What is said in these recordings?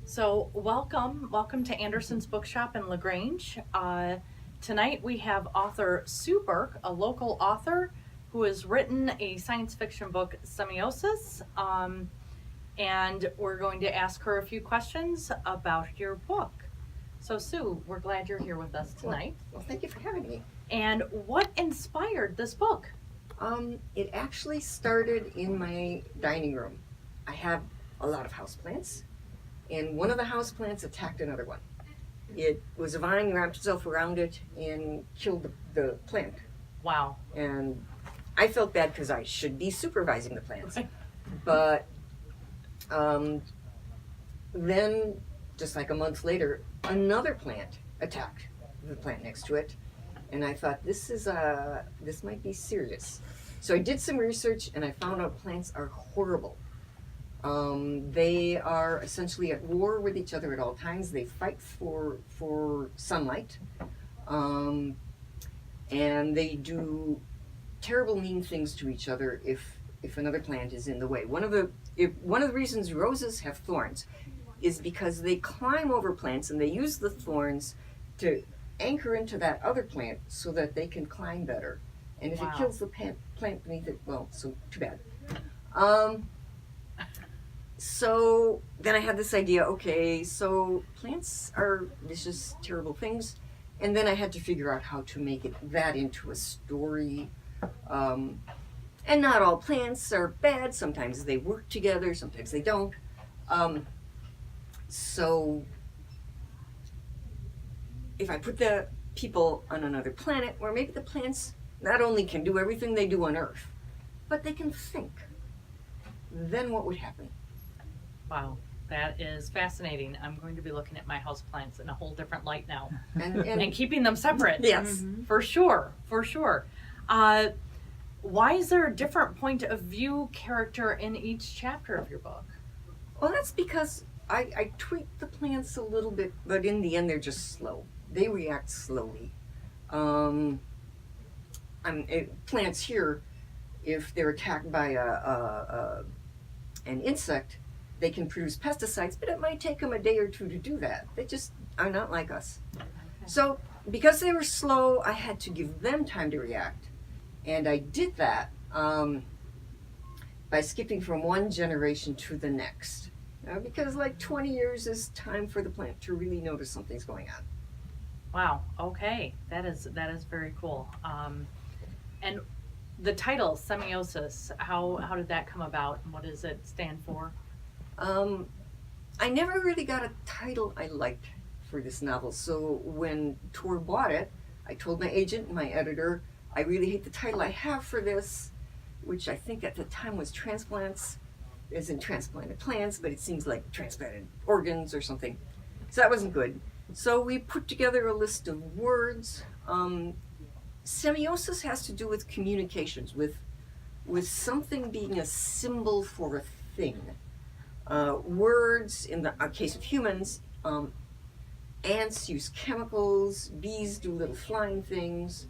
So welcome to Anderson's Bookshop in LaGrange. Tonight we have author Sue Burke, a local author who has written a science fiction book, Semiosis, and we're going to ask her a few questions about your book. So Sue, we're glad you're here with us tonight. Well, thank you for having me. And what inspired this book? It actually started in my dining room. I have a lot of houseplants, and one of the houseplants attacked another one. It was a vine, wrapped itself around it, and killed the plant. Wow. And I felt bad because I should be supervising the plants. But then, just like a month later, another plant attacked the plant next to it. And I thought, this might be serious. So I did some research, and I found out plants are horrible. They are essentially at war with each other at all times. They fight for sunlight, and they do terrible, mean things to each other if another plant is in the way. One of the reasons roses have thorns is because they climb over plants, and they use the thorns to anchor into that other plant so that they can climb better. And if it kills the plant beneath it, well, so too bad. So then I had this idea, okay, so plants are vicious, terrible things. And then I had to figure out how to make that into a story. And not all plants are bad. Sometimes they work together, sometimes they don't. So if I put the people on another planet, where maybe the plants not only can do everything they do on Earth, but they can think, then what would happen? Wow, that is fascinating. I'm going to be looking at my houseplants in a whole different light now. And keeping them separate. Yes. Mm-hmm. For sure. Why is there a different point of view character in each chapter of your book? Well, that's because I tweak the plants a little bit, but in the end they're just slow. They react slowly. Plants here, if they're attacked by an insect, they can produce pesticides, but it might take them a day or two to do that. They just are not like us. Okay. So because they were slow, I had to give them time to react. And I did that by skipping from one generation to the next. Because like 20 years is time for the plant to really notice something's going on. Wow, okay. That is very cool. And the title, Semiosis, how did that come about? And what does it stand for? I never really got a title I liked for this novel. So when Tor bought it, I told my agent and my editor, I really hate the title I have for this, which I think at the time was transplants, as in transplanted plants, but it seems like transplanted organs or something. So that wasn't good. So we put together a list of words. Semiosis has to do with communications, with something being a symbol for a thing. Words, in the case of humans, ants use chemicals, bees do little flying things.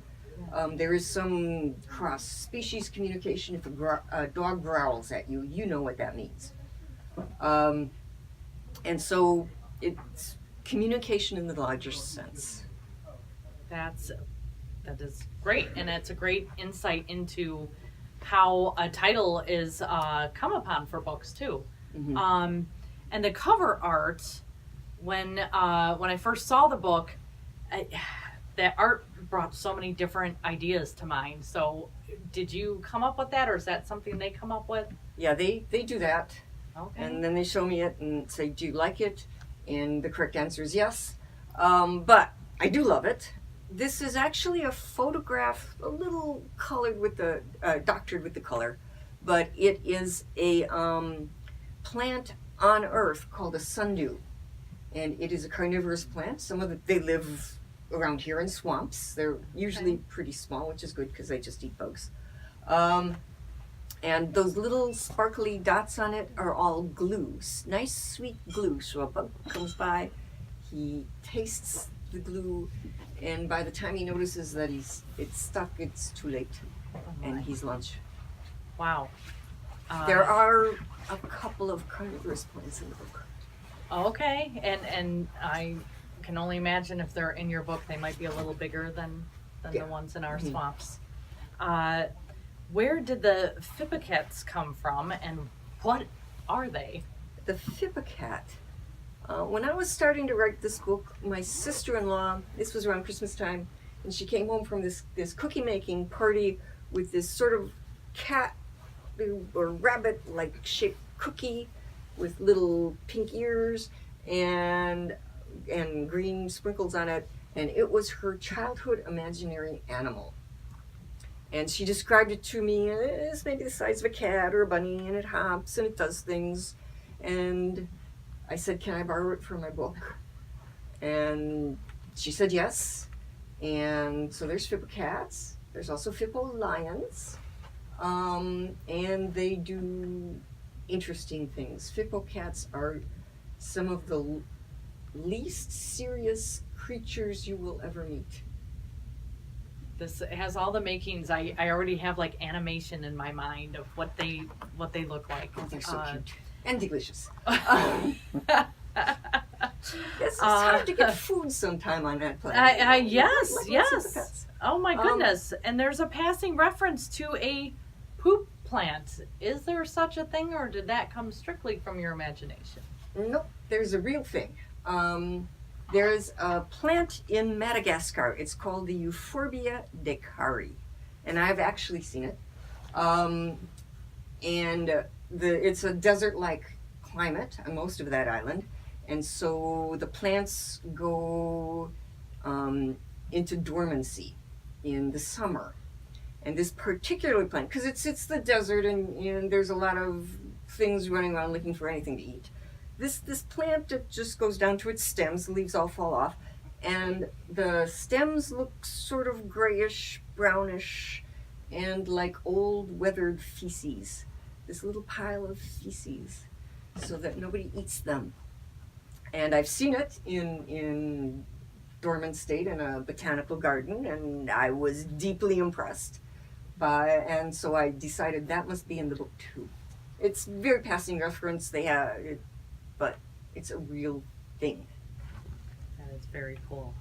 There is some cross-species communication. If a dog growls at you, you know what that means. And so it's communication in the larger sense. That is great, and it's a great insight into how a title is come upon for books too. Mm-hmm. And the cover art, when I first saw the book, that art brought so many different ideas to mind. So did you come up with that, or is that something they come up with? Yeah, they do that. Okay. And then they show me it and say, do you like it? And the correct answer is yes. But I do love it. This is actually a photograph, a little colored with the, doctored with the color, but it is a plant on Earth called a sundew. And it is a carnivorous plant. They live around here in swamps. They're usually pretty small, which is good because they just eat bugs. And those little sparkly dots on it are all glue, nice sweet glue. So a bug comes by, he tastes the glue, and by the time he notices that it's stuck, it's too late, and he's lunch. Wow. There are a couple of carnivorous plants in the book. Okay, and I can only imagine if they're in your book, they might be a little bigger than Yeah. the ones in our swamps. Where did the Thibaux Cats come from, and what are they? The Thibaux Cat. When I was starting to write this book, my sister-in-law, this was around Christmas time, and she came home from this cookie making party with this sort of cat or rabbit-like shaped cookie with little pink ears and green sprinkles on it, and it was her childhood imaginary animal. And she described it to me, it's maybe the size of a cat or a bunny, and it hops and it does things. And I said, can I borrow it for my book? And she said yes. And so there's Thibaux Cats. There's also Thibaux Lions. And they do interesting things. Thibaux Cats are some of the least serious creatures you will ever meet. This has all the makings. I already have like animation in my mind of what they look like. Oh, they're so cute. And delicious. It's hard to get food sometime on that planet. Yes, Like yes. Oh my goodness. And there's a passing reference to a poop plant. Is there such a thing, or did that come strictly from your imagination? Nope, there's a real thing. There's a plant in Madagascar. It's called the Euphorbia decari. And I've actually seen it. It's a desert-like climate on most of that island. And so the plants go into dormancy in the summer. And this particular plant, because it's the desert and there's a lot of things running around looking for anything to eat. This plant, it just goes down to its stems, the leaves all fall off, and the stems look sort of grayish, brownish, and like old weathered feces. This little pile of feces, so that nobody eats them. And I've seen it in dormant state in a botanical garden, and I was deeply impressed and so I decided that must be in the book too. It's very passing reference, but it's a real thing. That is very cool.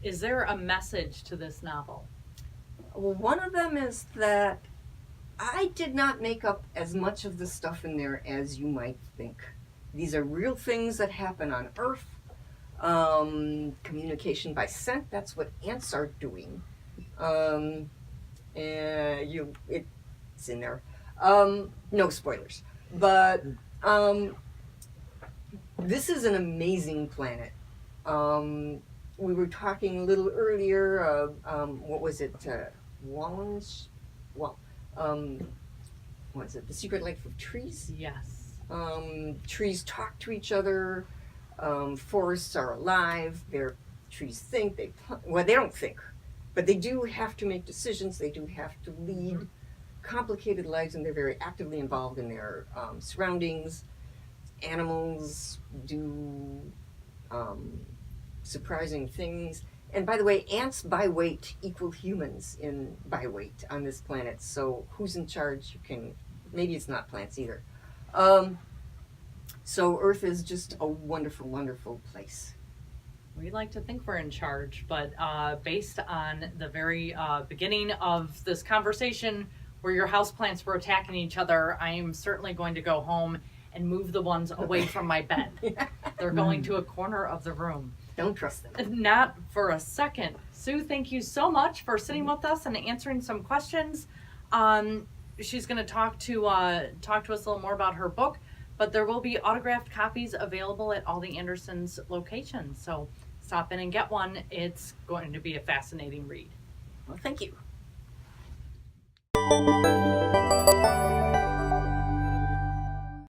Is there a message to this novel? Well, one of them is that I did not make up as much of the stuff in there as you might think. These are real things that happen on Earth. Communication by scent, that's what ants are doing. It's in there. No spoilers. But this is an amazing planet. We were talking a little earlier, what was it? Wallens? Well, what is it? The Secret Life of Trees? Yes. Trees talk to each other. Forests are alive. Trees think. They don't think, but they do have to make decisions. They do have to lead complicated lives, and they're very actively involved in their surroundings. Animals do surprising things. And by the way, ants by weight equal humans by weight on this planet. So who's in charge? Maybe it's not plants either. So Earth is just a wonderful, wonderful place. We like to think we're in charge, but based on the very beginning of this conversation where your houseplants were attacking each other, I am certainly going to go home and move the ones away from my bed. They're going to a corner of the room. Don't trust them. Not for a second. Sue, thank you so much for sitting with us and answering some questions. She's going to talk to us a little more about her book, but there will be autographed copies available at all the Andersons locations. So stop in and get one. It's going to be a fascinating read. Well, thank you.